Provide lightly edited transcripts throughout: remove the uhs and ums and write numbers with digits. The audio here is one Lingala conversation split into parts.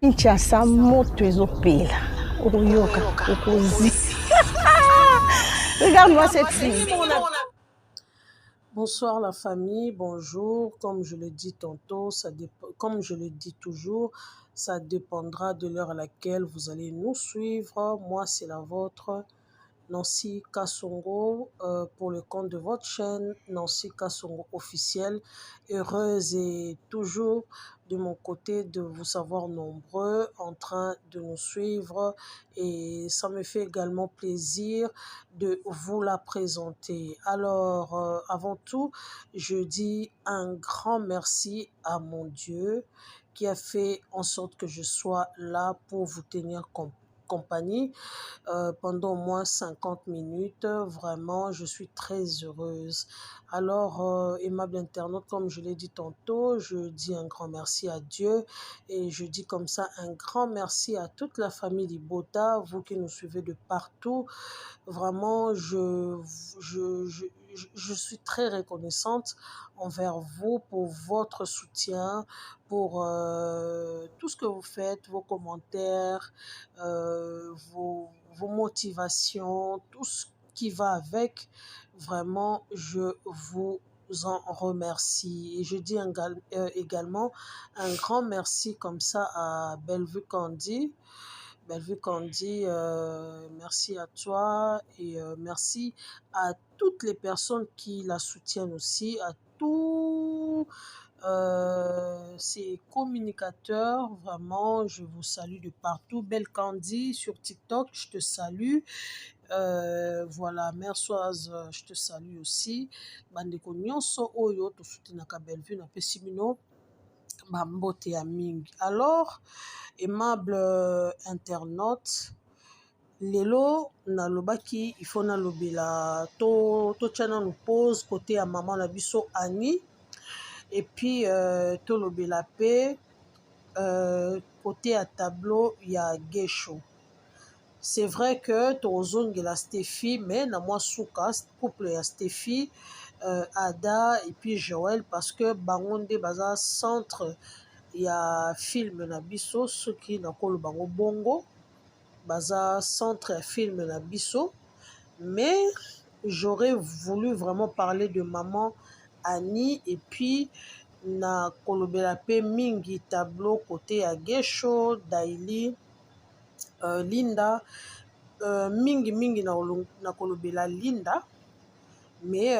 Kinshasa moto ezopela. Okoyoka, okozi. Regarde-moi cette fille. Bonsoir la famille, bonjour. Comme je le dis tantôt, comme je le dis toujours, ça dépendra de l'heure à laquelle vous allez nous suivre. Moi, c'est la vôtre, Nancy Kassongo, pour le compte de votre chaîne, Nancy Kassongo officielle. Heureuse et toujours de mon côté de vous savoir nombreux en train de nous suivre, et ça me fait également plaisir de vous la présenter. Alors, avant tout, je dis un grand merci à mon Dieu qui a fait en sorte que je sois là pour vous tenir compagnie pendant au moins 50 minutes. Vraiment, je suis très heureuse. Alors, aimable internaute, comme je l'ai dit tantôt, je dis un grand merci à Dieu et je dis comme ça un grand merci à toute la famille Libota, vous qui nous suivez de partout. Vraiment, je suis très reconnaissante envers vous pour votre soutien, pour tout ce que vous faites, vos commentaires, vos motivations, tout ce qui va avec. Vraiment, je vous en remercie. Et je dis également un grand merci comme ça à Bellevue Candy. Bellevue Candy, merci à toi et merci à toutes les personnes qui la soutiennent aussi, à tous ces communicateurs. Vraiment, je vous salue de partout. Belle Candy sur TikTok, je te salue. Voilà, Mersoise, je te salue aussi. Bandeko nyonso oyo to soutenaka Bellevue na pesi bino bambote ya mingi. Alors, aimable internaute, lelo nalobaki il faut nalobela totia nanu pause côté ya maman na biso Annie, et puis tolobela pe côté ya tableau ya Gesho. C'est vrai que tozongela Stéphie, mais na mwa suka couple ya Stéphie, Ada et puis Joël, parce que bango nde baza centre ya film na biso, soki nakoloba bango bongo baza centre ya film na biso. Mais j'aurais voulu vraiment parler de maman Annie, et puis na kolobela pe mingi tableau côté ya Gesho, Daily, Linda, mingi na kolobela Linda, mais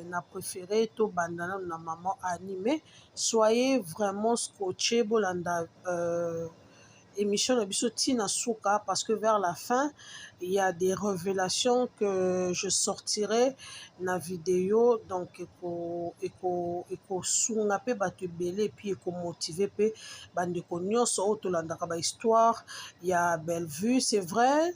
na préféré to bandana na maman Annie. Mais soyez vraiment scotché bolanda émission na biso tina suka, parce que vers la fin il y a des révélations que je sortirai na vidéo, donc eko sunga pe bato ebele, puis eko motiver pe bandeko nyonso oyo tolandaka ba histoire ya Bellevue. C'est vrai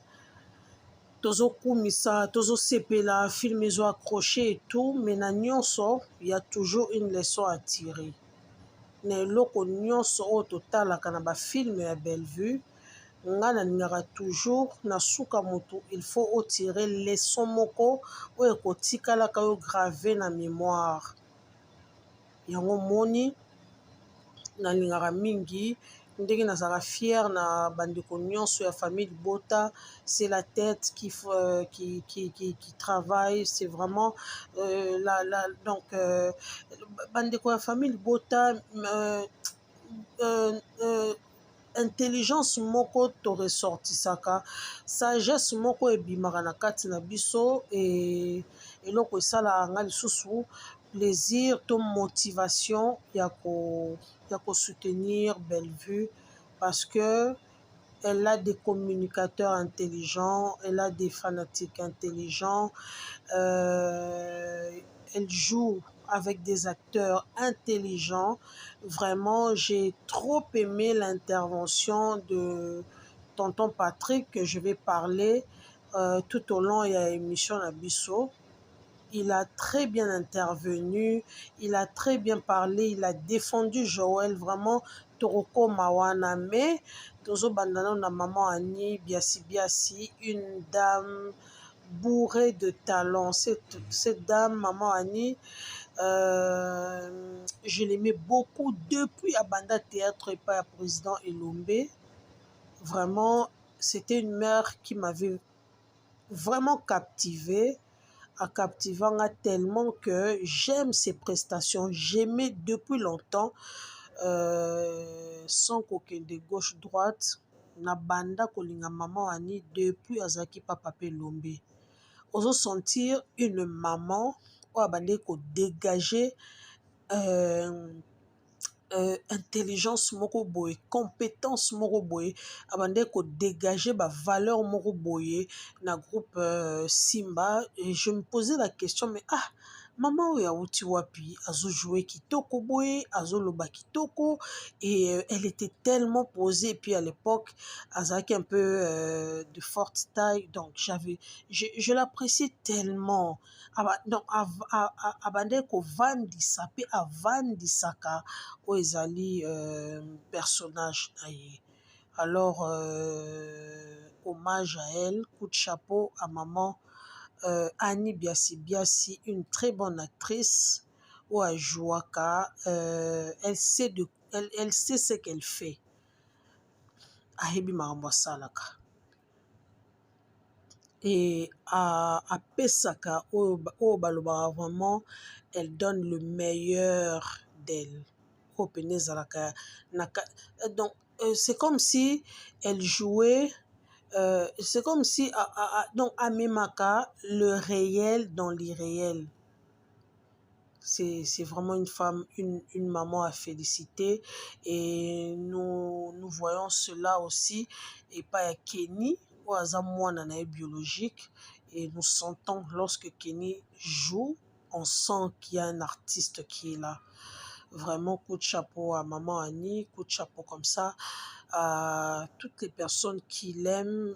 tozokumisa tozosepela film ezo accroché et tout, mais na nyonso il y a toujours une leçon à tirer. Na eloko nyonso oyo totalaka na bafilme ya Bellevue, nga nalingaka toujours na suka moto il faut otirer leçon moko oyo ekotikalaka yo grave na mémoire. Yango moni nalingaka mingi ndenge nazalaka fière na bandeko nyonso ya famille Libota. C'est la tête qui travaille, c'est vraiment donc bandeko ya famille Libota, intelligence moko to ressortisaka, sagesse moko ebimaka na kati na biso, et eloko esalaka nga lisusu plaisir to motivation ya ko soutenir Bellevue, parce que elle a des communicateurs intelligents, elle a des fanatiques intelligents, elle joue avec des acteurs intelligents. Vraiment, j'ai trop aimé l'intervention de tonton Patrick, que je vais parler tout au long de l'émission Nabiso. Il a très bien intervenu, il a très bien parlé, il a défendu Joël, vraiment, Toroko Mawana. Mais, Tozo Bandana, na maman Annie, Biasi, une dame bourrée de talent. Cette dame, maman Annie, Je l'aimais beaucoup depuis Abanda Théâtre et pas à Président Elombe. Vraiment, c'était une mère qui m'avait vraiment captivée, a captivant tellement que j'aime ses prestations. J'aimais depuis longtemps, sans qu'aucun de gauche-droite, na banda kolinga maman Annie depuis Azaki Papa Pelombe. Oso sentir une maman ou abandé ko dégager intelligence moko boye, compétence moko boye, abandé ko dégager ba valeur moko boye na groupe Simba. Et je me posais la question, mais maman oyo awuti wapi, azo jouer kitoko boye, azo loba kitoko, et elle était tellement posée. Et puis à l'époque, azaki un peu de forte taille, donc je l'appréciais tellement. Donc abandé ko vandisa pe avandisaka oyo ezali personnage na ye. Alors hommage à elle, coup de chapeau à maman Annie Biasi Biasi, une très bonne actrice ou à Jouaka. Elle sait ce qu'elle fait. Ahebi marambo salaka. Et à Pesaka, au Balobara, vraiment, elle donne le meilleur d'elle. Au Penezalaka. Donc, c'est comme si elle jouait. C'est comme si donc Amemaka, le réel dans l'irréel. C'est vraiment une femme, une maman à féliciter. Et nous voyons cela aussi. Et pas à Kenny, ou à Zamouana biologique. Et nous sentons, lorsque Kenny joue, on sent qu'il y a un artiste qui est là. Vraiment, coup de chapeau à maman Annie, coup de chapeau comme ça à toutes les personnes qui l'aiment.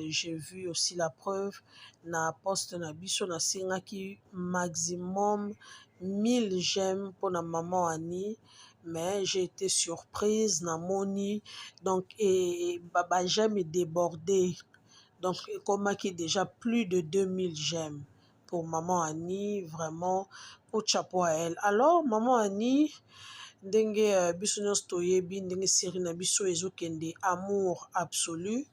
J'ai vu aussi la preuve na poste na biso na singa qui maximum 1000 j'aime pour la maman Annie, mais j'ai été surprise na moni, donc et baba j'aime est débordé, donc comme qui déjà plus de 2000 j'aime pour maman Annie. Vraiment coup de chapeau à elle. Alors maman Annie, ndenge biso nyonso toyebi ndenge série na biso ezokende Amour Absolu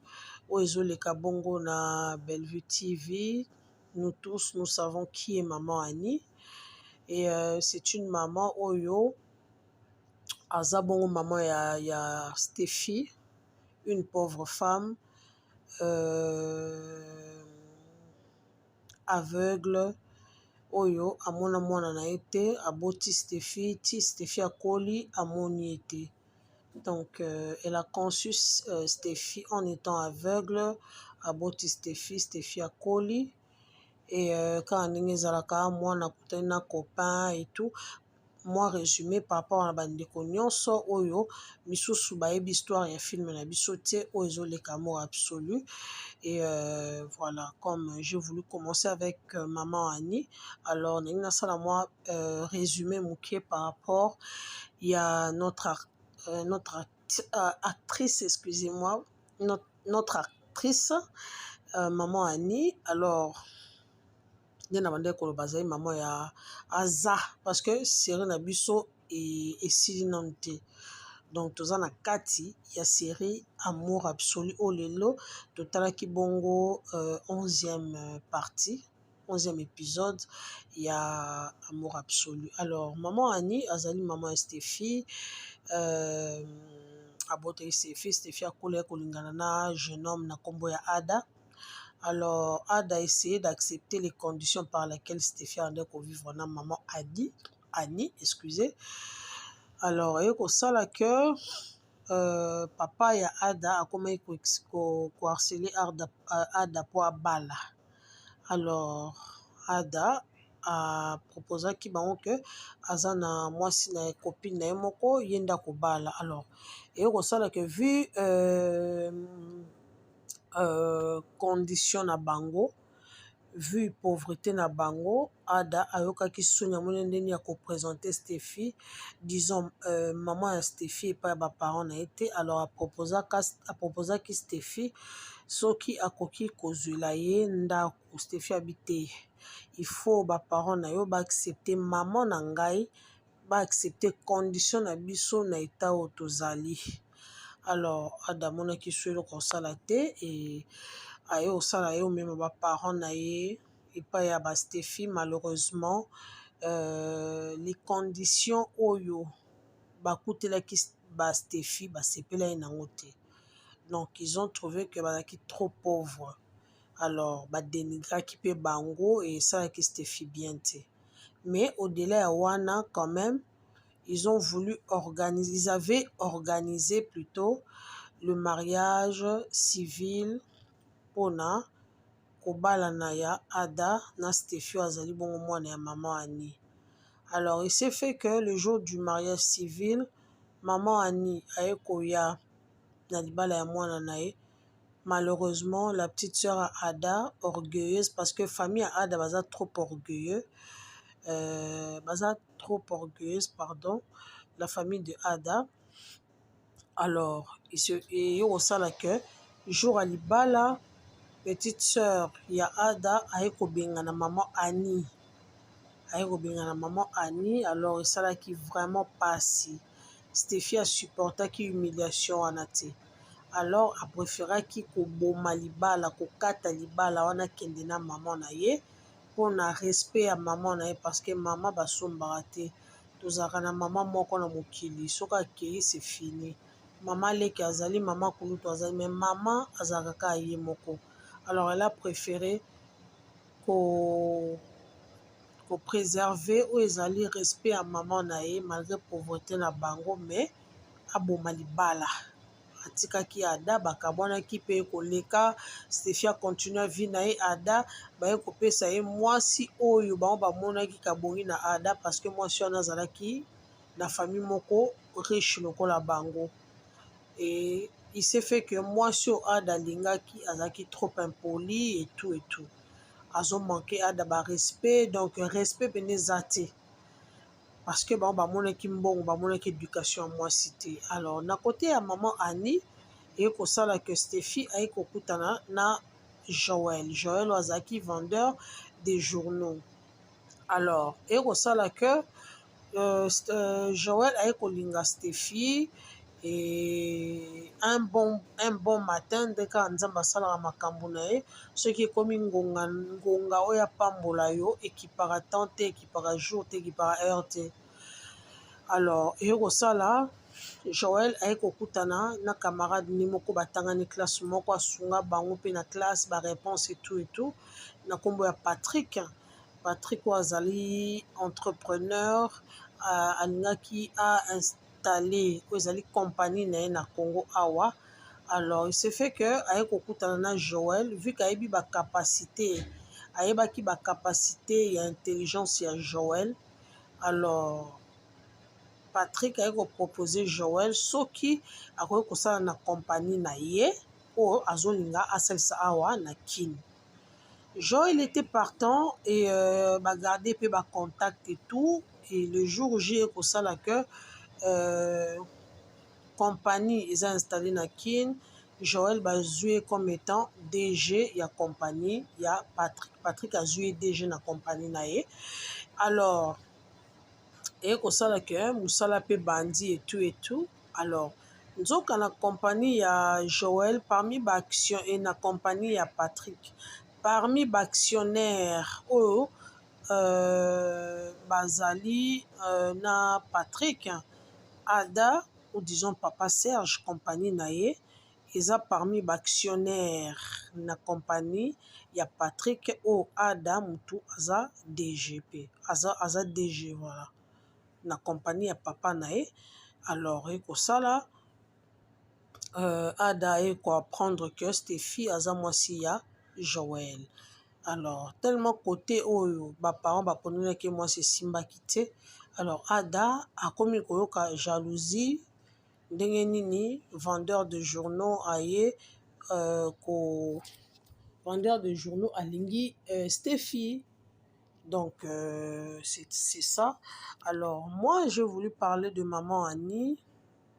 oyo ezoleka bongo na Bellevue TV. Nous tous nous savons qui est maman Annie, et c'est une maman oyo aza bongo maman ya Stéphie, une pauvre femme aveugle oyo amona mwana na ye te, aboti Stéphie ti Stéphie akoli amoni ye te. Donc elle a conçu Stéphie en étant aveugle, aboti Stéphie akoli, et quand ndenge ezalaka mwana kutani na copain et tout. Moi résumé par rapport à bandeko nyonso oyo misusu bayebi histoire ya film na biso te oyo ezoleka Amour Absolu. Et voilà, comme j'ai voulu commencer avec maman Annie, alors moi résumé mouké par rapport il y a notre actrice, excusez-moi, notre actrice maman Annie. Alors nde na bandeko lo bazali maman ya aza, parce que série na biso esili nanu te. Donc toza na kati ya série Amour Absolu o lelo totalaki bongo 11e partie, 11e épisode ya Amour Absolu. Alors maman Annie azali maman ya Stéphie, aboteli Stéphie akola kolingana na jeune homme na kombo ya Ada. Alors Ada a essayé d'accepter les conditions par lesquelles Stéphie allait vivre na maman Annie, excusez. Alors et ko sala que papa ya Ada a commencé ko harceler Ada pour abala. Alors Ada a proposé ki bango que azana mwasi na copine na moko yenda ko bala. Alors et ko sala que vu condition na bango, vu pauvreté na bango, Ada ayokaki soni amoni ndeni ya koprésenter Steffi, disons maman ya Steffi epai ya baparent na ye te. Alors aproposaki Steffi soki akoki kozwela ye ndako. Steffi abi te, il faut baparent na yo baaccepte maman na ngai, baaccepte condition na biso na eta oyo tozali. Alors Ada amonaki so eloko kosala te, e aye osala ye omema baparent na ye epai ya Steffi. Malheureusement les conditions oyo bakutelaki Steffi basepelaki nango te. Donc ils ont trouvé que bazalaki trop pauvre. Alors badénigraki pe bango et esalaki Steffi bien te. Mais au-delà ya wana, quand même, ils avaient organisé plutôt le mariage civil pona kobalana ya Ada na Steffi azali bongo mwana ya maman Annie. Alors il s'est fait que le jour du mariage civil, maman Annie aye koya na libala ya mwana na ye. Malheureusement, la petite sœur à Ada, orgueilleuse, parce que famille à Ada baza trop orgueilleuse, pardon, la famille de Ada. Alors, il au sala que jour à libala, petite sœur ya Ada aye ko benga na maman Annie. Alors, ça qui vraiment passé. Steffi a supporté qui humiliation en athée. Alors a préféré ki ko boma libala ko kata libala wana kende na maman na ye pour na respect à maman na ye, parce que maman basombaka te. Tozalaka na maman moko na mokili, soki akei c'est fini. Maman leki azali, maman kulutu azali, mais maman azalaka ye moko. Alors elle a préféré ko préserver ou ezali respect à maman na ye malgré pauvreté na bango, mais aboma libala. Atikaki Ada bakabwanaki pe koleka. Steffi a continué vie na ye. Ada baye kopesa ye mwasi oyo bango bamonaki kabongi na Ada, parce que mwasi wana azalaki na famille moko riche lokola bango. Et il s'est fait que mwasi oyo Ada alingaki azalaki trop impoli et tout. Azo manqué Ada ba respect, donc respect pene eza te. Parce que bango bamonaki mbongo, bamonaki éducation mwasi te. Alors na côté ya maman Annie, et ko sala que Steffi aye kokutana na Joël azaki vendeur des journaux. Alors et ko sala que Joël aye kolinga Steffi, et un bon matin ndeka nzamba salaka makambo na ye soki ekomi ngonga oyo apambola yo ekipaka temps te, ekipaka jour te, ekipaka heure te. Alors et kosala Joël aye kokutana na camarade ni moko batangani classe moko, asunga bango pe na classe ba réponse et tout na kombo ya Patrick oyo azali entrepreneur, alingaki a installé oyo ezali compagnie na ye na Congo awa. Alors il se fait que aye kokutana na Joël, vu qu'ayebi ba capacité, ayebaki ba capacité ya intelligence ya Joël. Alors Patrick aye proposer Joël soki akoki kosala na compagnie na ye oyo azolinga asalisa awa na kini. Joël était partant et bagarder pe ba contact et tout. Et le jour où j'ai kosala que compagnie est installée na kini, Joël bazoué comme étant DG ya compagnie ya Patrick azoué DG na compagnie na ye. Alors et kosala que musala pe bandi et tout. Alors nzoka na compagnie ya Joël, parmi ba action et na compagnie ya Patrick, parmi ba actionnaire oyo bazali na Patrick, Ada ou disons papa Serge compagnie na ye eza parmi ba actionnaire na compagnie ya Patrick o Ada mutu aza DGP, aza DG, voilà, na compagnie ya papa na ye. Alors ekosala Ada eko apprendre que Steffi aza mwasi ya Joël. Alors tellement côté oyo ba parents ba konuna ke mwasi simbaki te. Alors Ada akomi koyoka jalousie ndenge nini vendeur de journaux aye vendeur de journaux alingi Steffi. Donc, c'est ça. Alors, moi, j'ai voulu parler de maman Annie,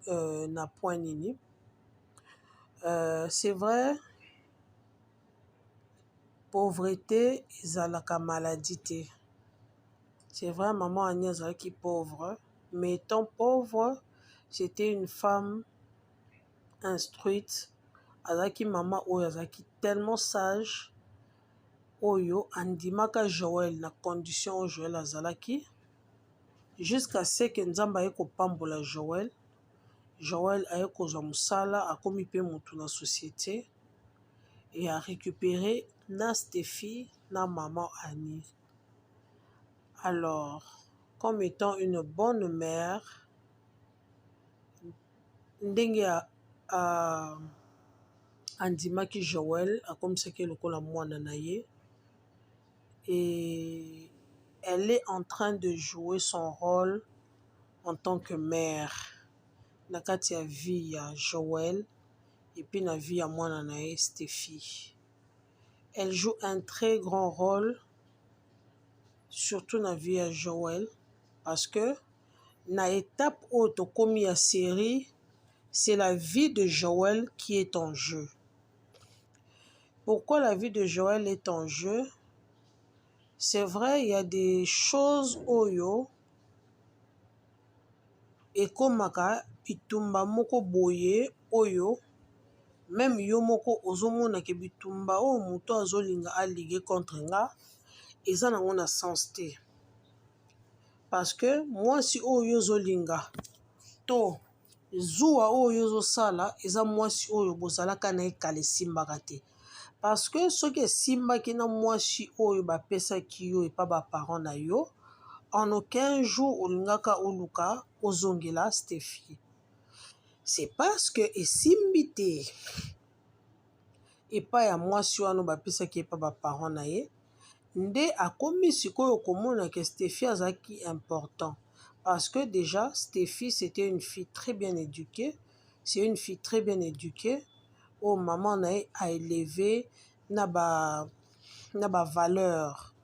na point nini. C'est vrai, pauvreté, ezalaka maladie. C'est vrai, maman Annie ezalaki pauvre, mais étant pauvre, c'était une femme instruite. Azalaki maman oyo azalaki tellement sage, oyo andimaka Joël na condition oyo Joël azalaki, jusqu'à ce que Nzambe aye kopambola Joël. Joël aye kozwa mosala, akomi pe mutu na société, et a récupéré na Steffi na maman Annie. Alors, comme étant une bonne mère, ndenge andimaki Joël, akomisaki lokola mwana na ye, et elle est en train de jouer son rôle en tant que mère. Na kati ya vie ya Joël, et puis na vie ya mwana na ye Steffi. Elle joue un très grand rôle, surtout na vie ya Joël, parce que na étape oyo tokomi ya série, c'est la vie de Joël qui est en jeu. Pourquoi la vie de Joël est en jeu? C'est vrai, il y a des choses oyo ekomaka bitumba moko boye oyo même yo moko ozomona ke bitumba oyo moto azolinga aligue contre nga eza nango na sens te. Parce que mwasi oyo ozolinga to zuwa oyo ozosala eza mwasi oyo bozalaka na ye kala esimbaka te. Parce que soki esimbaki na mwasi oyo bapesaki yo epa baparent na yo, en aucun jour olingaka oluka ozongela Steffi. C'est parce que esimbi te epa ya mwasi wana bapesaki epa baparent na ye, nde akomi sikoyo komona ke Steffi azalaki important. Parce que déjà, Steffi, c'était une fille très bien éduquée. C'est une fille très bien éduquée. Oh, maman a élevé na ba valeur.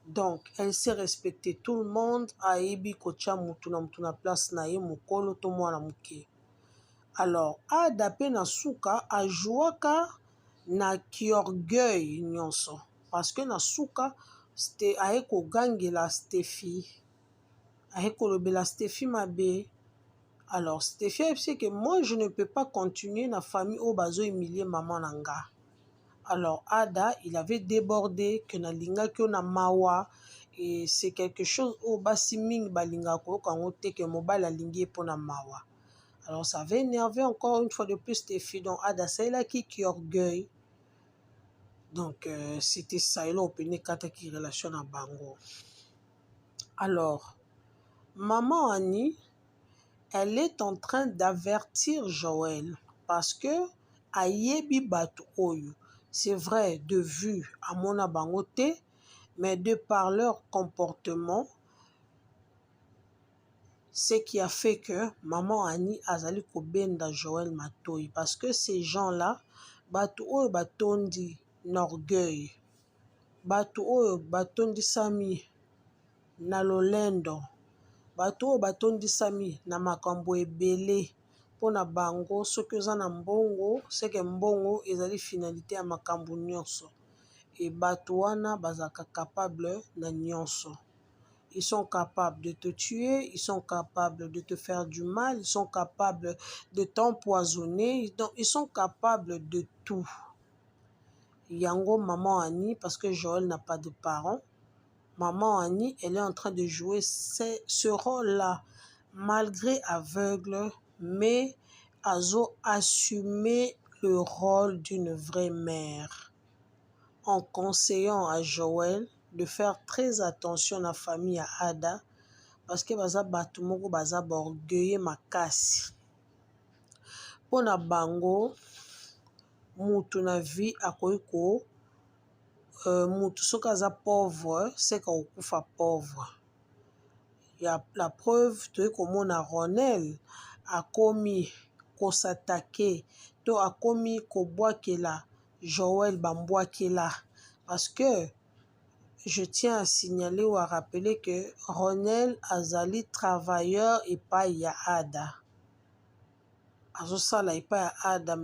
Donc, elle sait respecter tout le monde. A ebi kocha mutuna place na ye mukolo to mwana muke. Alors, Ada pe na suka a jouaka na ki orgueil nyonso. Parce que na suka c'était aye ko gangela Steffi. Aye ko lobela Steffi mabe. Alors, Steffi a dit que moi, je ne peux pas continuer na famille au bazo humilier maman nanga. Alors, Ada, il avait débordé que na linga que na mawa. Et c'est quelque chose au basi ming balinga ko kangote que mobile a lingé pour na mawa. Alors, ça avait énervé encore une fois de plus Steffi. Donc, Ada, c'est là qui orgueil. Donc, c'était ça. Il a opéné qui relation à Bango. Alors, maman Annie, elle est en train d'avertir Joël parce que ayebi batu oyo, c'est vrai de vue à mon abangote, mais de par leur comportement, ce qui a fait que maman Annie azali kobenda Joël Matoyi parce que ces gens-là, batu oyo batondi n'orgueil, batu oyo batondi sami na lolendo, bato oyo batondisami na makambo ebele mpona bango soki oza na mbongo seke mbongo ezali finalité ya makambo nyonso e bato wana bazalaka capable na nyonso. Ils sont capables de te tuer, ils sont capables de te faire du mal, ils sont capables de t'empoisonner, donc ils sont capables de tout. Yango maman Annie, parce que Joël n'a pas de parents, maman Annie, elle est en train de jouer ce rôle-là, malgré aveugle, mais azo assumer le rôle d'une vraie mère, en conseillant à Joël de faire très attention à la famille à Ada, parce que baza batu moko baza borgueilleux makasi. Pona bango, mutu na vie akoiko. Mutu soka za pauvre, c'est qu'on okufa pauvre. Il y a la preuve de komona Ronel a commis ko s'attaquer, to a commis ko boakela Joël Bambouakela. Parce que je tiens à signaler ou à rappeler que Ronel Azali travailleur et pas Ada. Azosala et pas Ada.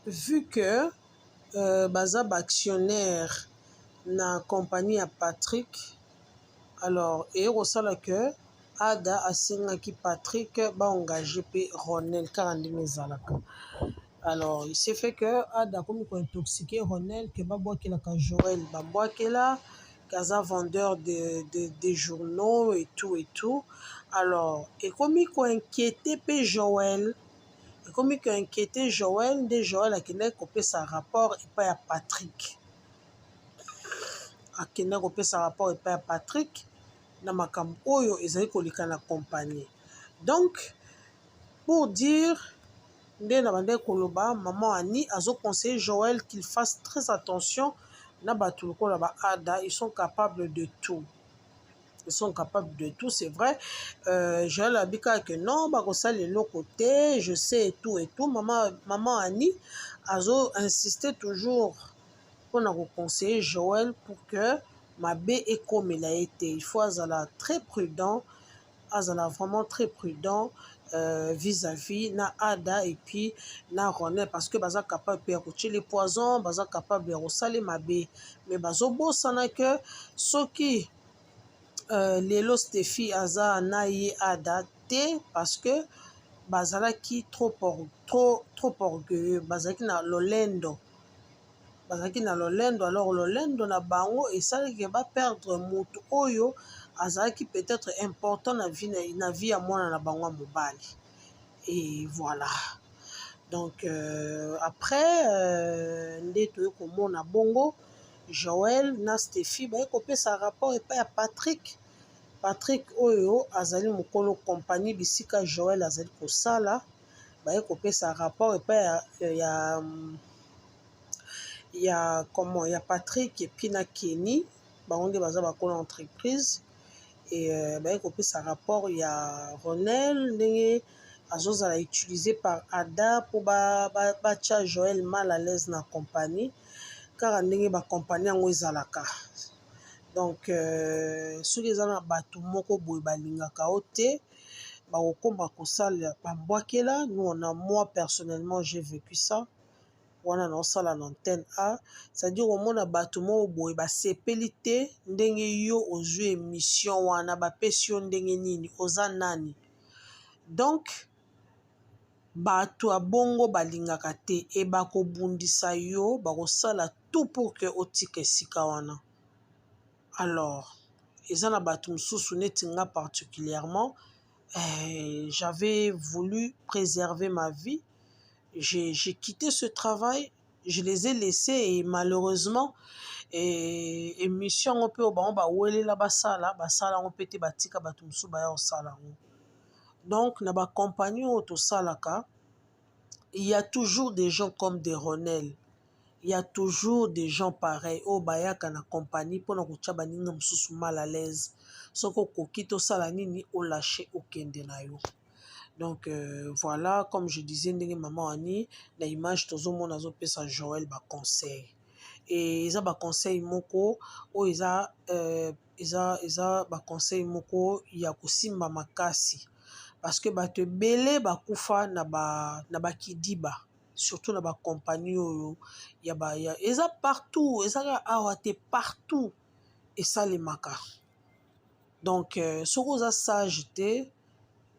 Vu que Bazab actionnaire na compagnie à Patrick, alors et osala que Ada asingaki Patrick ba engagé pe Ronel Karandine Zalaka. Alors, il s'est fait que Ada comme intoxiqué Ronel que Babouakela ka Joël Bambouakela Gaza vendeur de journaux et tout et tout. Alors, et comme il inquiété pe Joël, et comme il inquiété Joël, de Joël a qui n'a coupé sa rapport et pas à Patrick. A qui n'a coupé sa rapport et pas à Patrick. Na makambo oyo ezali kolika na compagnie. Donc, pour dire maman Annie a conseillé Joël qu'il fasse très attention. Ada, ils sont capables de tout. Ils sont capables de tout, c'est vrai. Joël a dit que non, ça les côté, je sais et tout et tout. Maman Annie a insisté toujours pour nous conseiller Joël pour que ma bé est comme il a été. Il faut être très prudent. Azala vraiment très prudent vis-à-vis na Ada et puis na Ronel parce que baza capable de coucher les poisons, baza capable de ressaler ma bé. Mais bazo bosana que ce qui lelo Stéphie aza na ye Ada te parce que bazala qui trop orgueilleux, bazala qui na lolendo. Bazaki na lolendo, alors lolendo na bango et ça qui va perdre moto oyo azaki peut-être important na vie à moi na bango mobali. Et voilà. Donc après ndeto ko na bongo Joël na Stéphie ba kopé sa rapport et pas à Patrick. Patrick oyo azali mokolo compagnie bisika Joël azali ko sala ba kopé sa rapport et pas il y a Patrick et puis na Kenny bango nde baza bakolo entreprise et ba kopé sa rapport il y a Ronel ndenge azozala utilisé par Ada pour ba Joël mal à l'aise na compagnie car ndenge ba compagnie yango ezalaka. Donc soki eza na bato moko boye balingaka o te bakokomba kosala Bambouakela. Moi personnellement j'ai vécu ça wana na osala na antenne A, c'est-à-dire omona bato moko boye basepeli te ndenge yo ozwi émission wana bapesi yo ndenge nini oza nani. Donc bato ya bongo balingaka te e bakobundisa yo bakosala tout pour que otika esika wana. Alors eza na bato mosusu neti nga particulièrement j'avais voulu préserver ma vie. J'ai quitté ce travail, je les ai laissés et malheureusement émission on peut ba welela basala on peut te batika bato musu ba ya osala. Donc na ba compagnie auto salaka, il y a toujours des gens comme des Ronel. Il y a toujours des gens pareils au bayaka na compagnie pour na kotia baninga mususu mal à l'aise. Soko kokito sala nini o lâcher au kende na yo. Donc voilà, comme je disais, maman Annie, la image tozo mon azo pesa Joël ba conseil. Et ils a ba conseil moko, o ils a ba conseil moko ya kosimba makasi. Parce que ba te belé ba kufa na ba kidiba, surtout na ba compagnie oyo ya ils a partout, ils a awate partout et ça les maka. Donc ce qu'on a sage te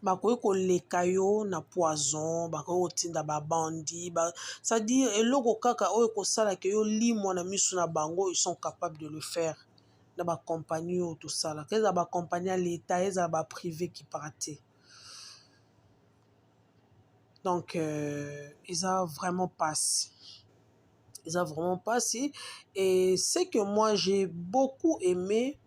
bakoki koleka yo na poison bakoki kotinda babandi c'est-à-dire eloko kaka oyo kosalaka yo limwa na miso na bango ils sont capables de le faire na bacompagnie oyo tosalaka ezala bacompagnie ya l'état ezala baprivé qui parate. Donc eza vraiment passé. Et c'est que moi j'ai beaucoup aimé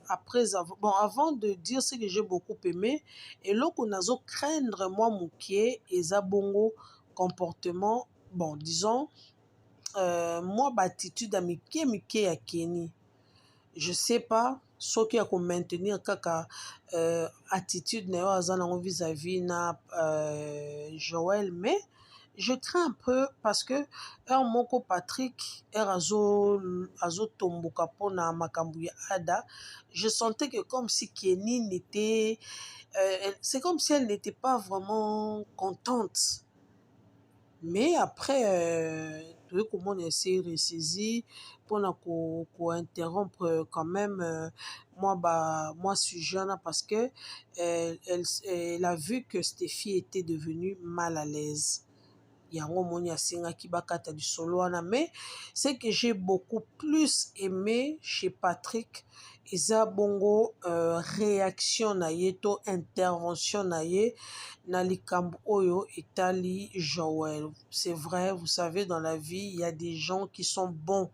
après avant de dire ce que j'ai beaucoup aimé et là qu'on a craindre moi moukié et bongo comportement bon disons moi attitude à miké à Kenny je sais pas ce qui a qu'on maintenir kaka attitude na yo vis-à-vis na Joël mais je crains un peu parce que un moko Patrick azo tomboka pona makambu ya Ada, je sentais que comme si Kenny n'était c'est comme si elle n'était pas vraiment contente. Mais après, comment on essaie de ressaisir pour interrompre quand même moi suis jeune parce que elle a vu que Stéphie était devenue mal à l'aise. Yango moni asengaki bakata du solo wana, mais ce que j'ai beaucoup plus aimé chez Patrick eza bongo réaction na ye to intervention na ye na likambo oyo etali Joël. C'est vrai, vous savez, dans la vie il y a des gens qui sont bons,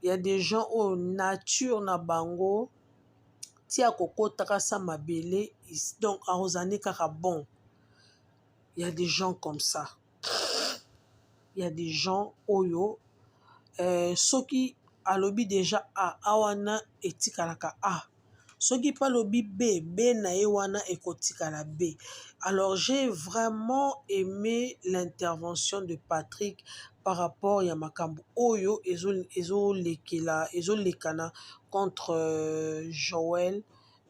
il y a des gens au nature na bango tia kokotaka sa mabele, donc arozane kaka bon. Il y a des gens comme ça. Il y a des gens oyo soki alobi déjà a awana etikalaka a, soki pa lobi b na ye wana ekotikala b. Alors j'ai vraiment aimé l'intervention de Patrick par rapport ya makambo oyo ezolekana contre Joël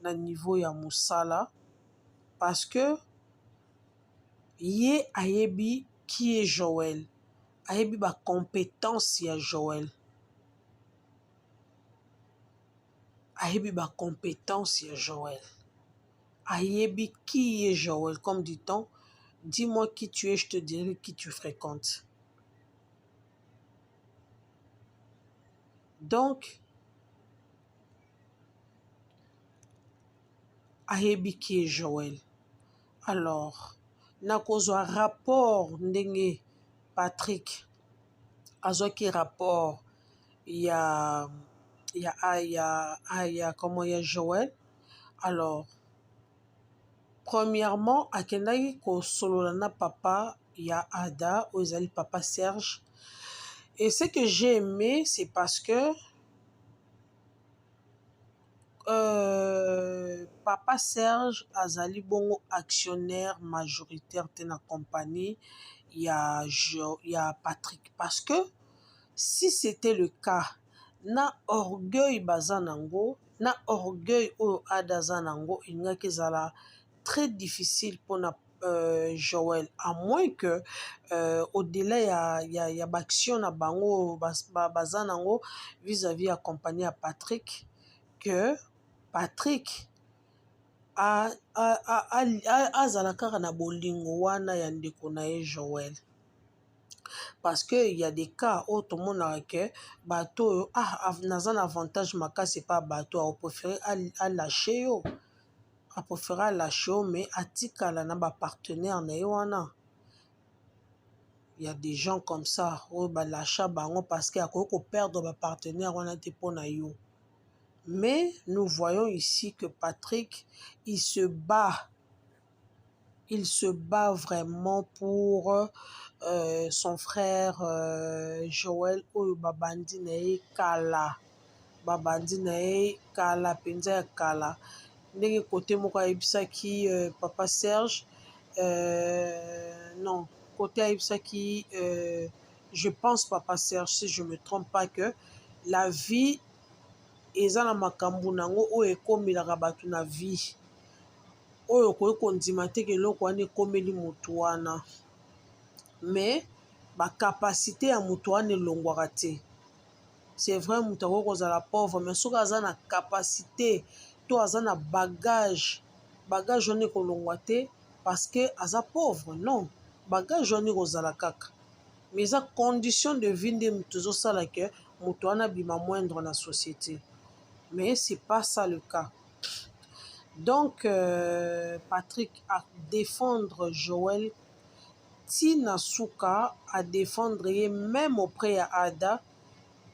na niveau ya mosala, parce que ye ayebi qui est Joël, ayebi ba compétence ya Joël, ayebi ba compétence ya Joël, ayebi qui est Joël, comme dit-on, dis-moi qui tu es, je te dirai qui tu fréquentes. Donc ayebi qui est Joël. Alors nakozwa rapport ndenge Patrick azwaki rapport ya comment ya Joël. Alors premièrement akendaki kosolola na papa ya Ada oyo ezali papa Serge, et ce que j'ai aimé c'est parce que papa Serge azali bongo actionnaire majoritaire te na compagnie ya Patrick, parce que si c'était le cas na orgueil baza nango, na orgueil oyo Ada za nango, ingaki ezala très difficile pour Joël, à moins que au-delà ya baction na bango baza nango vis-à-vis ya compagnie ya Patrick, que Patrick azala kaka na bolingo wana ya ndeko na ye Joël. Parce que il y a des cas où tout le monde a que bateau naza na avantage makasi pas bateau a préféré à lâcher yo, a préféré lâcher yo, mais atikala na ba partenaire na yo wana. Il y a des gens comme ça où ba lâcha bango parce que ako perdre ba partenaire wana te pona yo. Mais nous voyons ici que Patrick, il se bat vraiment pour son frère Joël oyo babandi na ye kala, penza ya kala. Ndenge côté moko ayebisaki papa Serge, non, côté ayebisaki je pense papa Serge, si je me trompe pas, que la vie eza na makambo nango oyo ekomelaka bato na vie, oyo okoki kondima te ke eloko wana ekomeli moto wana, mais bakapasité ya moto wana elongwaka te. C'est vrai moto akoki kozala pauvre, mais soki aza na capacité to aza na bagage wana ekolongwa te parce que aza pauvre, non, bagage wana ekozala kaka, mais eza condition de vie nde moto ezosala ke moto wana bima moindre na société. Mais c'est pas ça le cas. Donc Patrick a défendre Joël, Tina Souka a défendre même auprès de Ada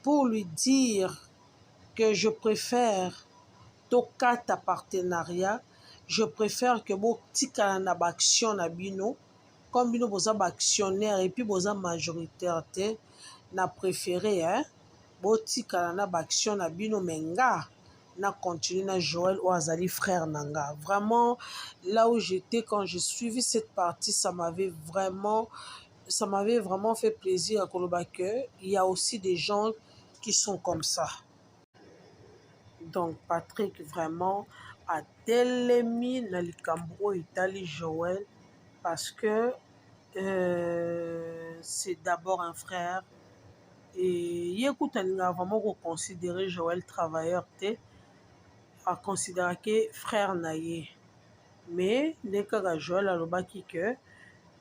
pour lui dire que je préfère tokata partenariat, je préfère que bo tika na action na bino, comme bino boza ba actionnaire et puis boza majoritaire te, na préféré bo tika na action na bino, menga na continuer na Joël ou azali frère nanga. Vraiment là où j'étais quand j'ai suivi cette partie, ça m'avait vraiment ça m'avait vraiment fait plaisir à Koloba que il y a aussi des gens qui sont comme ça. Donc Patrick vraiment a telemi na likambo oyo etali Joël parce que c'est d'abord un frère et ye kuta alingaka vraiment koconsidérer Joël travailleur te, aconsidérake frère na ye. Mais nde kaka Joël alobaki que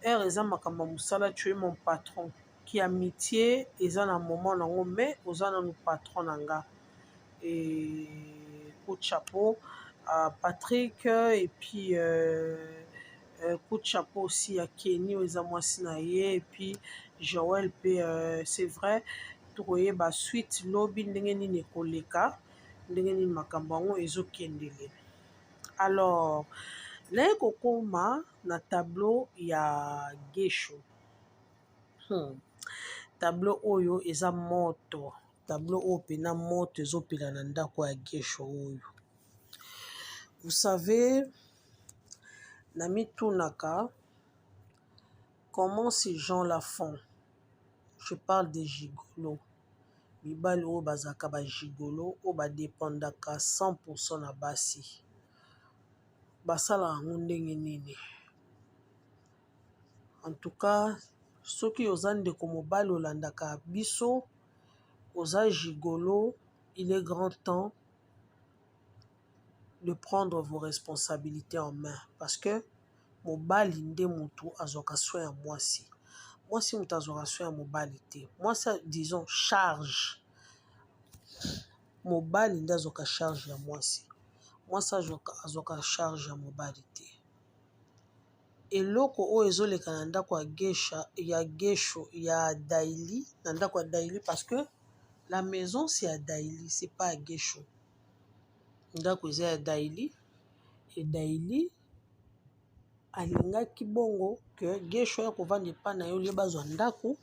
ere eza makambo ya mosala, tu es mon patron, ki amitié eza na moment nango mais oza nanu patron na nga. Et coup de chapeau à Patrick et puis coup de chapeau aussi à Kenny oyo eza mwasi na ye et puis Joël pe c'est vrai tokoyeba suite lobi ndenge nini ekoleka, ndenge nini makambo yango ezokendele. Alors naye kokoma na tableau ya Gesho. Tableau oyo eza moto, tableau oyo pena moto ezopela na ndako ya Gesho oyo. Vous savez, na mitunaka comment ces gens-là font. Je parle des gigolos. Mibali oyo bazaka ba gigolo oyo badépendaka 100% na basi. Basala yango ndenge nini. En tout cas, soki oza ndeko mobali olandaka biso, oza gigolo, il est grand temps de prendre vos responsabilités en main. Parce que mobali nde mutu azwaka soin ya mwasi. Mwasi mutu azwaka soin ya mobali te. Mwasi disons charge. Mobali nde azwaka charge ya mwasi. Mwasi azwaka charge ya mobali te. Eloko oyo ezoleka na ndako ya Gesho ya Daili, na ndako ya Daili parce que la maison c'est à Daili, c'est pas à Gesho. Ndako eza ya Daili et Daili alingaki bongo que Gesho aya kovanda epa na ye olie bazwa ndako,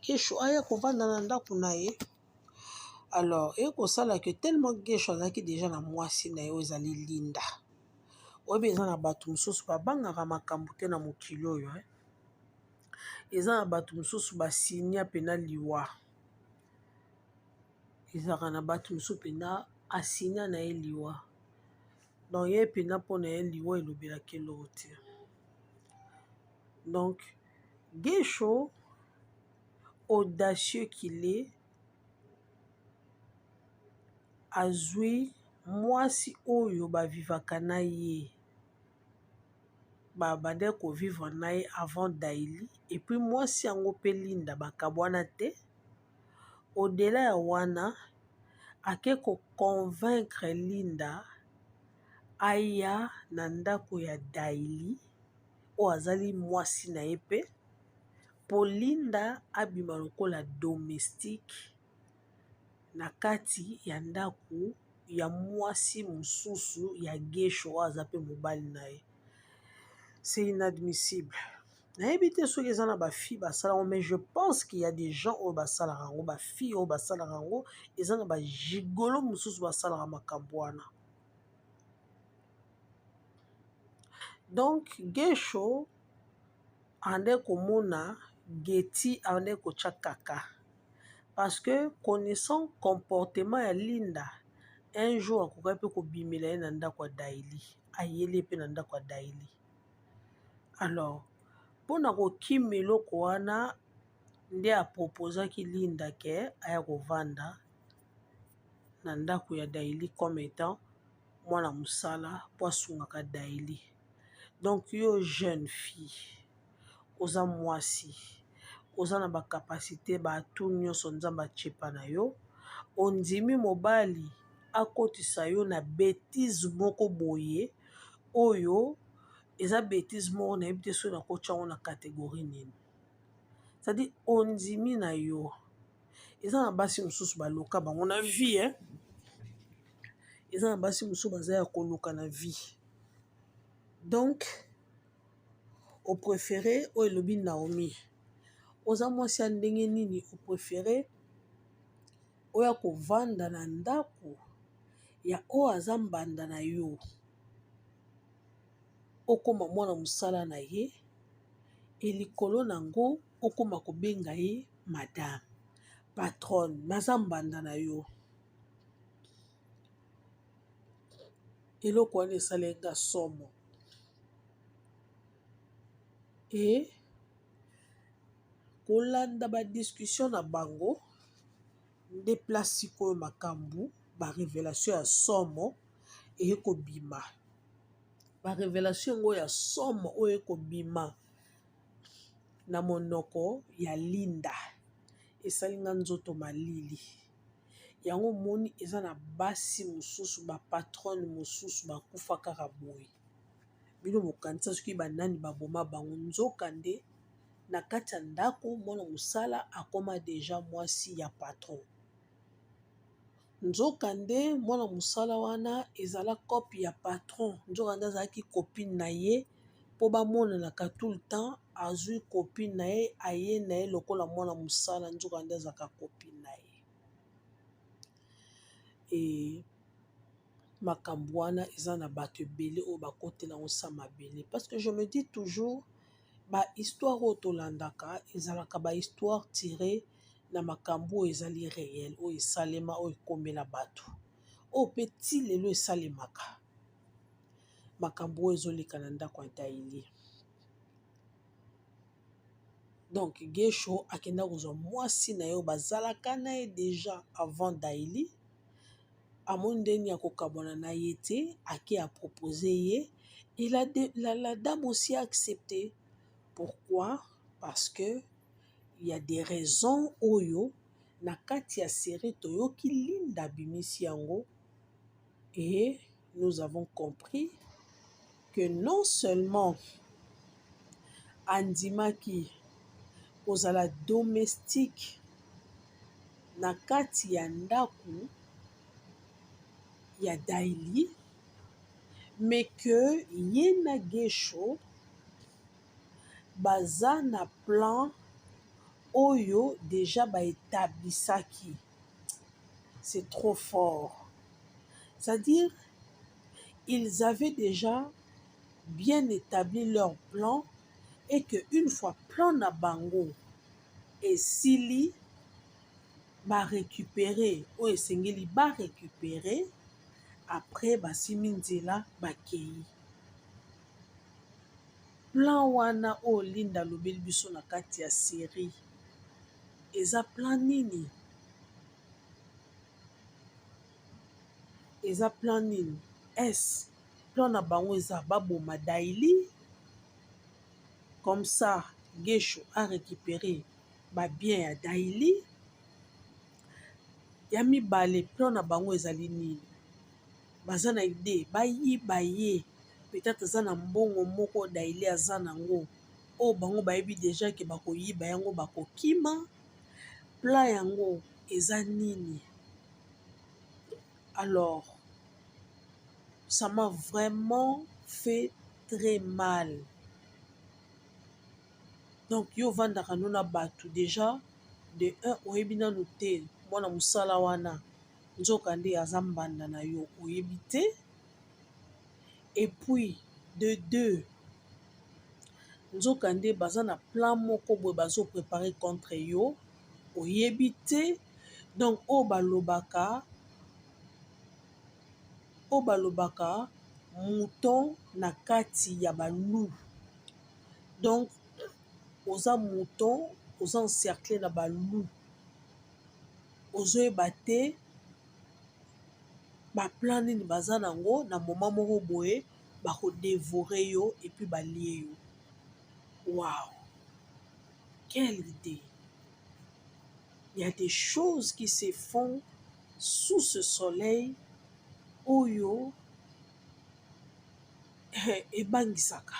Gesho aya kovanda na ndako na ye. Alors ekosala que tellement Gesho azalaki déjà na mwasi na ye oyo ezali Linda. Oyebi eza na bato mosusu babangaka makambo te na mokili oyo. Eza na bato mosusu basinya pena liwa. Ezaka na bato mosusu pena asinya na ye liwa. Donc ye pena mpo na ye liwa elobelaki eloko te. Donc Gesho, audacieux qu'il est, azwi mwasi oyo bavivaka na ye. Babande kovivre na ye avant Daili. Et puis mwasi yango pe Linda bakabwana te. Au-delà ya wana, ake ko convaincre Linda aya na ndako ya Daili oyo azali mwasi na ye pe. Po Linda abima lokola domestique na kati ya ndako ya mwasi mosusu ya Gesho oyo aza pe mobali na ye. C'est inadmissible. Nayebi te soki eza na bafi basalango, mais je pense qu'il y a des gens oyo basalaka yango, bafi oyo basalaka yango, eza na bagigolo mosusu basalaka makambo wana. Donc Gesho ande komona Geti ande kotia kaka. Parce que connaissant comportement ya Linda, un jour akoka pe kobimela ye na ndako ya Daili, ayeli pe na ndako ya Daili. Alors, pona kokima eloko wana nde aproposaki Linda ke aya kovanda na ndako ya Daili comme étant mwana musala po asungaka Daili. Donc yo jeune fille, oza mwasi, oza na bakapasité baatu nyonso Nzambe atyepa na yo, ondimi mobali akotisa yo na bêtise moko boye oyo eza bêtise moko nayebi te soki nakotya yango na catégorie nini. C'est-à-dire ondimi na yo. Eza na basi mosusu baloka bango na vie. Eza na basi mosusu baza ya koluka na vie. Donc au préféré oyo elobi Naomi. Oza mwasi ya ndenge nini au préféré oya kovanda na ndako ya oyo aza mbanda na yo. Okoma mwana musala na ye e likolo nango okoma kobenga ye madame patronne, naza mbanda na yo. Eloko wana esalenga somo. E kolanda badiscussion na bango nde place sikoyo makambo barevelation ya somo ekobima. Barevelation yango ya somo oyo ekobima na monoko ya linda esalinga nzoto malili. Yango moni eza na basi mosusu bapatrone mosusu bakufa kaka boye. Bino mokanisa soki banani baboma bango, nzoka nde na kati ya ndako mwana mosala akoma deja mwasi ya patron. Nzoka nde mwana mosala wana ezala copie ya patron. Nzoka nde azalaki copine na ye po bamonanaka tout le temps azwi copine na ye aye na ye lokola mwana mosala. Nzoka nde azalaka copine na ye. E makambo wana eza na bato ebele oyo bakotela osa mabele. Parce que je me dis toujours ba histoire oyo tolandaka ezalaka ba histoire tirée na makambo oyo ezali réel oyo esalema oyo ekomela bato oyo pe ti lelo esalemaka. Makambo oyo ezoleka na ndako ya Daili. Donc Gesho akenda kozwa mwasi na yo bazalaka na ye déjà avant Daili. Amoni ndeni ya kokabwana na ye te ake a proposé ye. Et la dame aussi a accepté. Pourquoi? Parce que il y a des raisons oyo na kati ya série toyoki linda bimisi yango. Et nous avons compris que non seulement andimaki kozala domestique na kati ya ndaku ya Daili, mais que ye na Gesho baza na plan oyo déjà baétablisaki. C'est trop fort. C'est-à-dire, ils avaient déjà bien établi leur plan et que une fois plan na bango et sili ba récupérer ou esengeli ba récupérer après basimi nzela bakei. Plan wana o linda lobeli biso na kati ya série eza plan nini? Eza plan nini? Est plan na bango eza baboma Daili comme ça Gesho a récupéré ba bien ya Daili. Ya mibale plan na bango ezali nini? Baza na idée bayiba ye peut-être aza na mbongo moko Daili aza nango oyo bango bayebi déjà ke bakoyiba yango bakokima. Plan yango eza nini? Alors ça m'a vraiment fait très mal. Donc yo vandaka nona batu déjà de un oyebi nanu te mwana mosala wana nzoka nde aza mbanda na yo oyebi te. Et puis de deux nzoka nde baza na plan moko boye bazo préparer contre yo oyebi te. Donc oyo balobaka mouton na kati ya balou. Donc oza mouton oza encerclé na balou ozoyeba te ba plan nini baza nango na moment moko boye bakodévorer yo et puis balie yo. Waouh, quelle idée! Il y a des choses qui se font sous ce soleil oyo ebangisaka.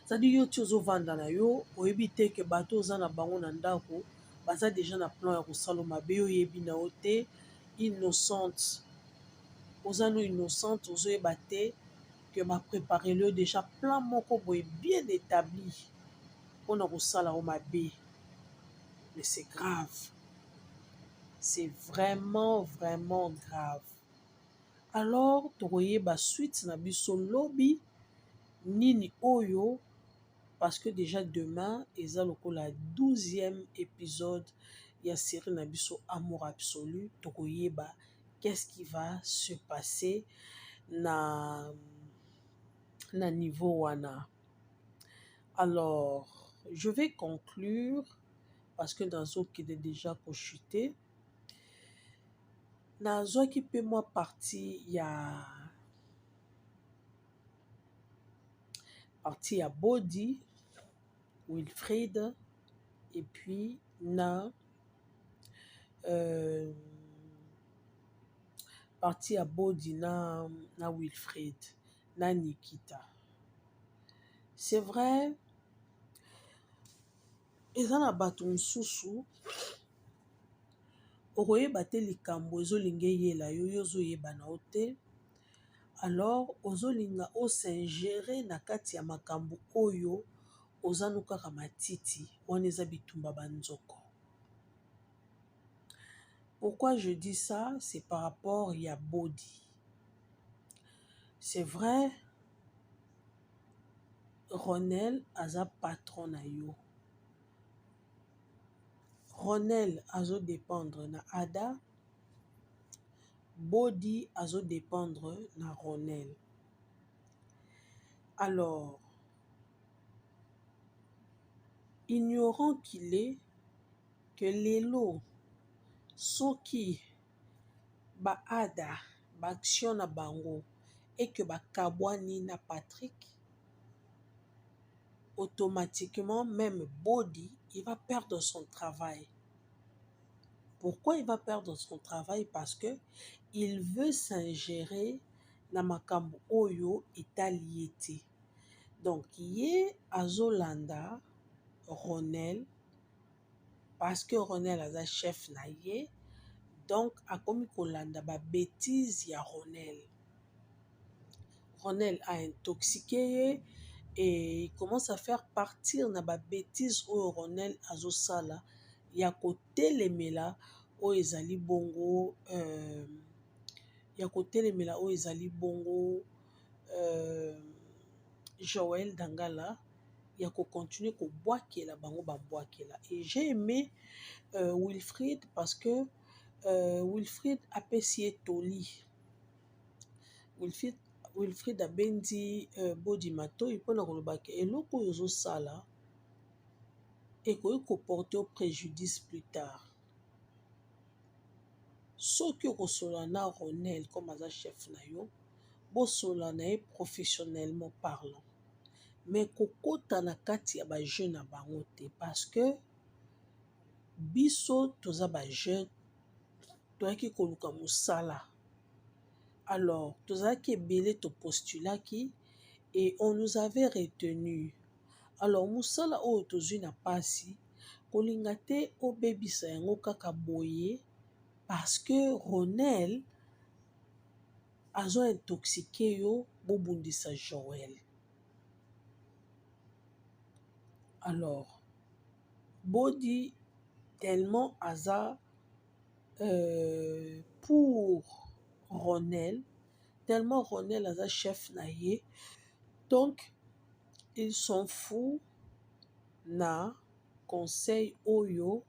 C'est-à-dire yo ti ozovanda na yo oyebi te ke bato oza na bango na ndako baza déjà na plan ya kosala mabe oyebi na yo te. Innocente oza no innocente ozoyeba te que bapréparé le déjà plan moko boye bien établi mpona kosala o mabe. Mais c'est grave. C'est vraiment grave. Alors tokoyeba suite na biso lobi nini oyo parce que déjà demain eza lokola 12e épisode ya série na biso Amour Absolu. Tokoyeba qu'est-ce qui va se passer na niveau wana. Alors je vais conclure parce que nazokende déjà kochuter. Nazwaki pe moi partie ya Body, Wilfried, et puis partie ya Body na Wilfried na Nikita. C'est vrai, eza na bato mosusu okoyeba te likambo ezolinga eyela yo, yo ozoyeba na yo te. Alors ozolinga osingere na kati ya makambo oyo ozanu kaka matiti, wana eza bitumba banzoko. Pourquoi je dis ça? C'est par rapport à Body. C'est vrai, Ronel aza patron na yo. Ronel azo dépendre na Ada. Body azo dépendre na Ronel. Alors, ignorant qu'il est que lelo soki ba Ada ba action na bango et que ba kabwani na Patrick, automatiquement même Body il va perdre son travail. Pourquoi il va perdre son travail? Parce que il veut s'ingérer na makambo oyo etaliété. Donc yé azolanda Ronel parce que Ronel aza chef na ye, donc akomi kolanda ba bêtise ya Ronel. Ronel a intoxiqué ye et il commence à faire partir na ba bêtise oyo Ronel azosala ya kotelemela oyo ezali bongo Joël Dangala ya ko continuer ko boakela bango ba boakela. Et j'ai aimé Wilfried parce que Wilfried apesi etoli. Wilfried abendi Body Matoi mpona kolobaki eloko oyo ozosala ekoki koporter au préjudice plus tard. Soki okosola na Ronel comme aza chef na yo, bosola na ye professionnellement parlant. Mais kokota na kati ya ba jeune na bango te parce que biso toza ba jeune toyaki koluka musala. Alors tozaki ebele to postulaki et on nous avait retenu. Alors musala oyo tozwi na pasi kolinga te obebisa yango kaka boye parce que Ronel azo intoxiqué yo bobundisa Joël. Alors Body tellement aza pour Ronel, tellement Ronel aza chef na ye, donc ils s'en fout na conseil oyo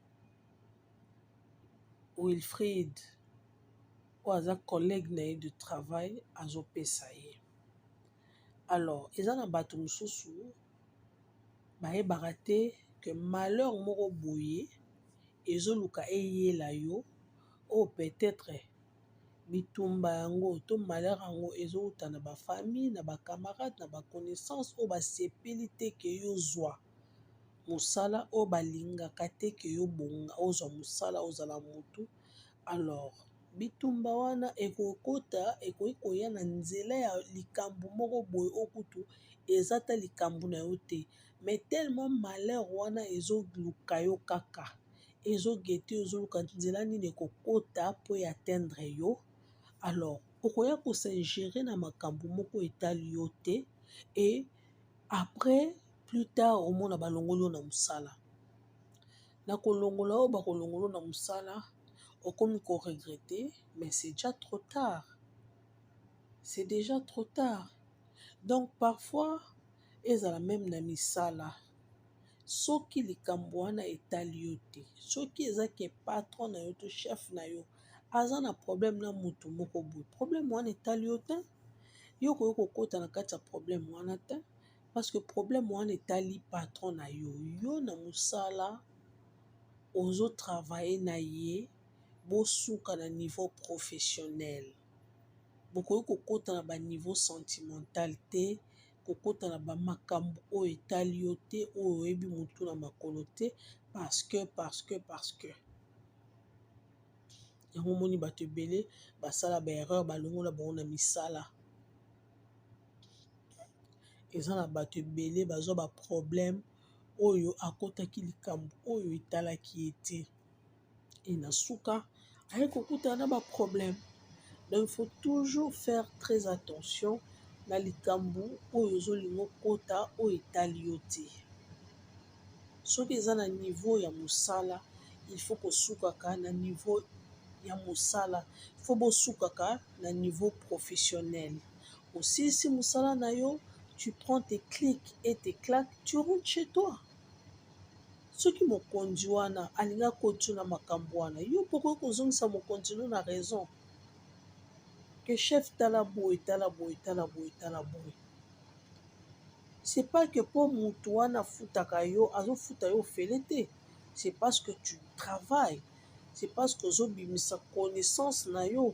Wilfried ou aza collègue na ye de travail azopesa ye. Alors eza na bato mosusu bayebaka te que malheur moko boye ezoluka eyela yo o peut-être bitumba yango to malheur yango ezouta na ba famille, na ba camarades, na ba connaissances o basepeli te ke yo zwa musala o balingaka te ke yo bonga ozwa musala ozala mutu. Alors bitumba wana ekokota ekoki koya na nzela ya likambo moko boye okutu eza ta likambo na yo te, mais tellement malheur wana ezoluka yo kaka, ezogete ezoluka nzela nini ekokota po atteindre yo. Alors okoya kosingere na makambo moko etali yo te et après plus tard omona balongolo na musala. Na kolongola o bakolongolo na musala okomi ko regretter, mais c'est déjà trop tard. C'est déjà trop tard. Donc parfois ezala même na misala soki likambo wana etali yo te, soki eza ke patron na yo to chef na yo aza na problème na motu moko boye, problème wana etali yo te, yo koki kokota na kati ya problème wana te, parce que problème wana etali patron na yo. Yo na mosala ozotravaille na ye, bosuka na niveau professionnel. Bokoki kokota na baniveau sentimental te, kokota na bamakambo oyo etali yo te, oyo oyebi motu na makolo te, parce que yango moni bato ebele basala baerreur balongola bango na misala. Eza na bato ebele bazwa baproblème oyo akotaki likambo oyo etalaki ye te, e na suka aye kokutana na baproblème. Donc il faut toujours faire très attention na likambo oyo ozolinga okota oyo etali yo te. Soki eza na niveau ya mosala, il faut kosukaka na niveau ya mosala, il faut bosukaka na niveau professionnel. Osilisi mosala na yo, tu prends tes clics et tes claques, tu rentres chez toi. Soki mokonzi wana alinga koti na makambo wana, yo pokoki kozongisa mokonzi no na raison que chef tala boye tala boye tala boye tala boye. C'est pas que pour motu wana futaka yo azofuta yo ofele te, c'est parce que tu travailles, c'est parce que ozobimisa connaissance na yo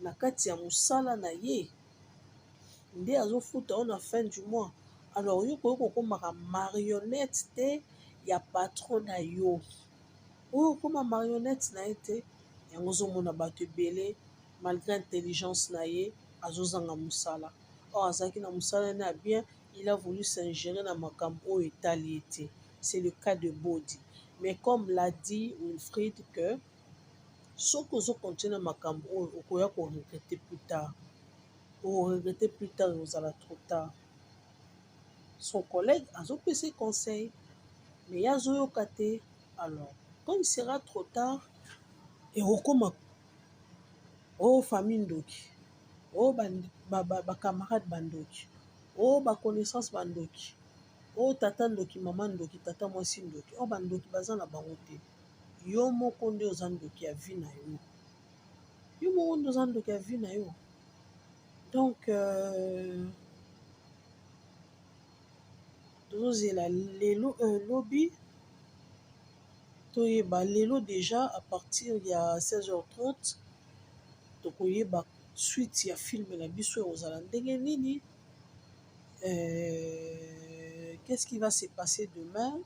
na kati ya mosala na ye nde azofuta yo na fin du mois. Alors yo koki kokomaka marionnette te ya patron na yo, oyo okoma marionnette na ye te. Yango ozomona bato ebele malgré intelligence na ye azozanga mosala, or azalaki na mosala na bien, il a voulu s'ingérer na makambo oyo etali ye te. C'est le cas de Bodi. Mais comme l'a dit Wilfried que soki ozokontinue na makambo oyo okoya koregrete plus tard, okoregrete plus tard, ozala trop tard. Son collègue azopesa conseil mais ye azoyoka te. Alors quand il sera trop tard, ekokoma o famille ndoki, o bacamarade bandoki, o baconnaissance bandoki, o tata ndoki, mama ndoki, tata mwasi ndoki, o bandoki baza na bango te. Yo moko nde oza ndoki ya vie na yo, yo moko nde oza ndoki ya vie na yo. Donc tozozela lelo lobi toyeba lelo déjà à partir ya 16h30 tokoyeba suite ya film na biso ekozala ndenge nini. Qu'est-ce qui va se passer demain?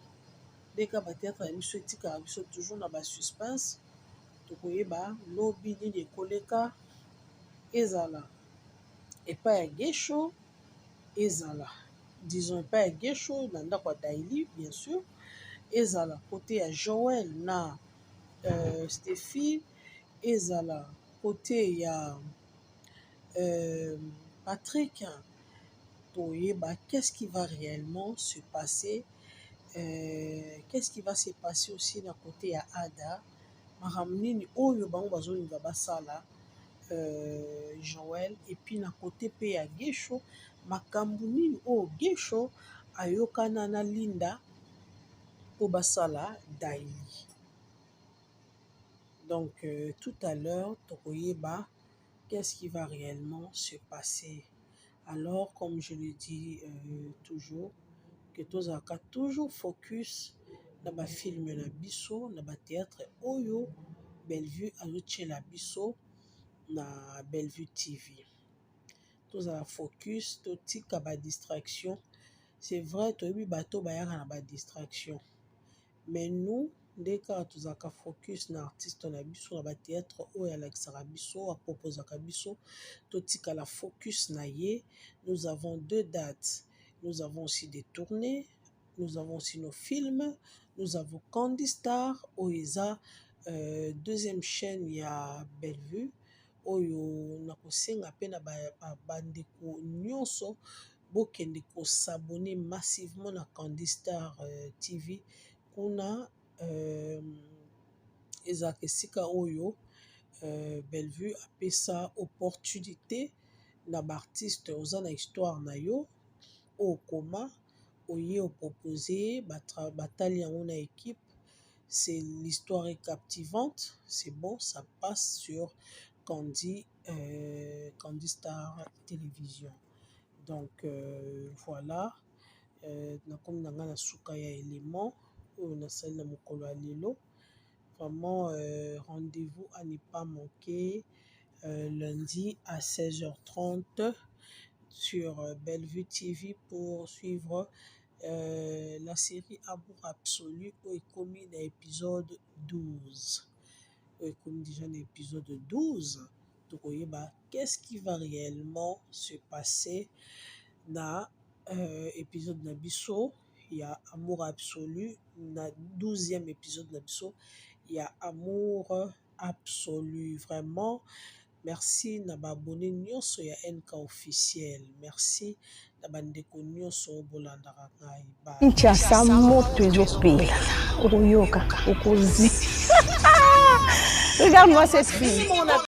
Ndeka bathéâtre na biso etikaka biso toujours na basuspense. Tokoyeba lobi nini ekoleka, ezala epai ya Gesho, ezala disons epai ya Gesho na ndako ya Daili bien sûr, ezala côté ya Joël na Stéphie, ezala côté ya Patrick. Toyeba qu'est-ce qui va réellement se passer, qu'est-ce qui va se passer aussi na côté ya Ada, makambo nini oyo bango bazolinga basala Joël, et puis na côté pe ya Gesho makambo nini oyo Gesho ayokana na Linda po basala Daili. Donc tout à l'heure tokoyeba qu'est-ce qui va réellement se passer. Alors comme je le dis toujours, que tozalaka toujours focus na ba film na biso na ba théâtre oyo Bellevue azotiela biso na Bellevue TV. Tozala focus, totika ba distraction. C'est vrai toyebi bato bayaka na ba distraction, mais nous ndeka tozalaka focus na artiste na biso na ba théâtre oyo alakisaka biso aproposaka biso, totika la focus na ye. Nous avons 2 dates, nous avons aussi des tournées, nous avons aussi nos films, nous avons Candy Star oyo deuxième chaîne ya Bellevue oyo nakosenga pe na bandeko nyonso bokende s'abonner massivement na Candy Star TV. Kuna ezaka esika oyo Bellevue apesa opportunité na baartiste oza na histoire na yo okoma oye proposé batali yango na équipe. C'est l'histoire est captivante, c'est bon, ça passe sur Candy Star Télévision. Donc voilà, nakomi nanga na suka ya élément oyo nasali na mokolo ya lelo. Vraiment rendez-vous à ne pas manquer lundi à 16h30 sur Bellevue TV pour suivre la série Amour Absolu où est commis l'épisode 12. Où est commis déjà l'épisode 12. Donc, qu'est-ce qui va réellement se passer dans l'épisode Nabiso? Il y a Amour Absolu. Dans le 12e épisode Nabiso, il y a Amour Absolu. Vraiment. Merci na ba abonné nyonso ya NK officiel. Merci na bandeko nyonso bolandaka ngai. Ntiasa moto ezopela. Okoyoka, okozi. Regarde-moi cette fille.